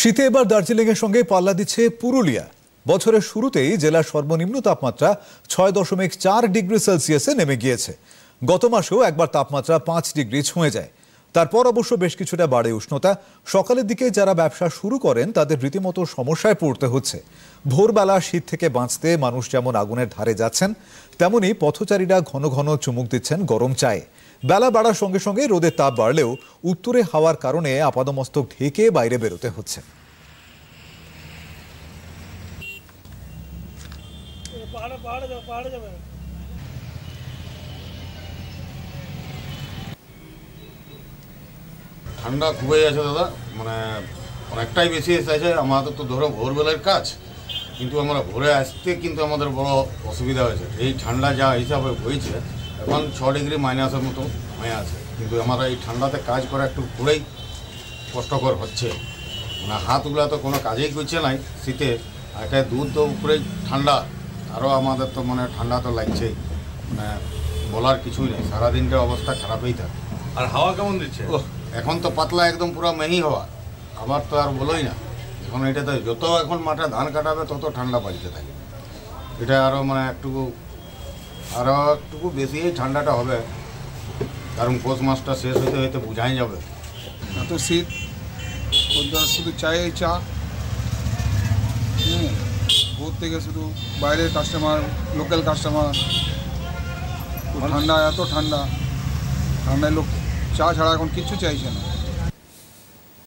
শীতে এবার দার্জিলিংয়ের সঙ্গে পাল্লা দিচ্ছে পুরুলিয়া। বছরের শুরুতেই জেলার সর্বনিম্ন তাপমাত্রা ৬.৪ ডিগ্রি সেলসিয়াসে নেমে গিয়েছে। গত মাসেও একবার তাপমাত্রা ৫ ডিগ্রি ছুঁয়ে যায়। তারপর অবশ্য বেশ কিছুটা বাড়ে উষ্ণতা। সকালের দিকে যারা ব্যবসা শুরু করেন তাদের রীতিমতো সমস্যায় পড়তে হচ্ছে। ভোরবেলা শীত থেকে বাঁচতে মানুষ যেমন আগুনের ধারে যাচ্ছেন, তেমনি পথচারীরা ঘন ঘন চুমুক দিচ্ছেন গরম চায়ে। বেলা বাড়ার সঙ্গে সঙ্গে রোদের তাপ বাড়লেও উত্তরে হাওয়ার কারণে আপাদমস্তক ঢেকে বাইরে বেরোতে হচ্ছে। ঠান্ডা খুবই আছে দাদা, মানে অনেকটাই বেশি এসেছে। আমাদের তো ধরো ভোরবেলার কাজ, কিন্তু আমরা ভোরে আসতে কিন্তু আমাদের বড় অসুবিধা হয়েছে। এই ঠান্ডা যা হিসাবে হয়েছে, এখন 6 ডিগ্রি মাইনাসের মতো হয়ে আছে, কিন্তু আমরা এই ঠান্ডাতে কাজ করা একটু পুরোই কষ্টকর হচ্ছে। মানে হাতগুলো তো কোনো কাজেই করছে নাই শীতে, একে দুধ তো উপরেই ঠান্ডা, আরও আমাদের তো মানে ঠান্ডা তো লাগছেই, মানে বলার কিছুই নেই। সারাদিনটা অবস্থা খারাপই থাকে। আর হাওয়া কেমন দিচ্ছে? এখন তো পাতলা একদম পুরো মেহি হওয়া, আবার তো আর বলোই না। এখন এটাতে যত এখন মাঠে ধান কাটাবে তত ঠান্ডা বাড়তে থাকে। এটা আরও মানে একটু বেশি ঠান্ডাটা হবে, কারণ পৌষ মাসটা শেষ হইতে হইতে বোঝাই যাবে। এত শীত, শুধু চায়েই চা, ভোর থেকে শুধু বাইরের কাস্টমার, লোকাল কাস্টমার। ঠান্ডা, এত ঠান্ডায় লোক চা ছাড়া এখন কিচ্ছু চাইছে না।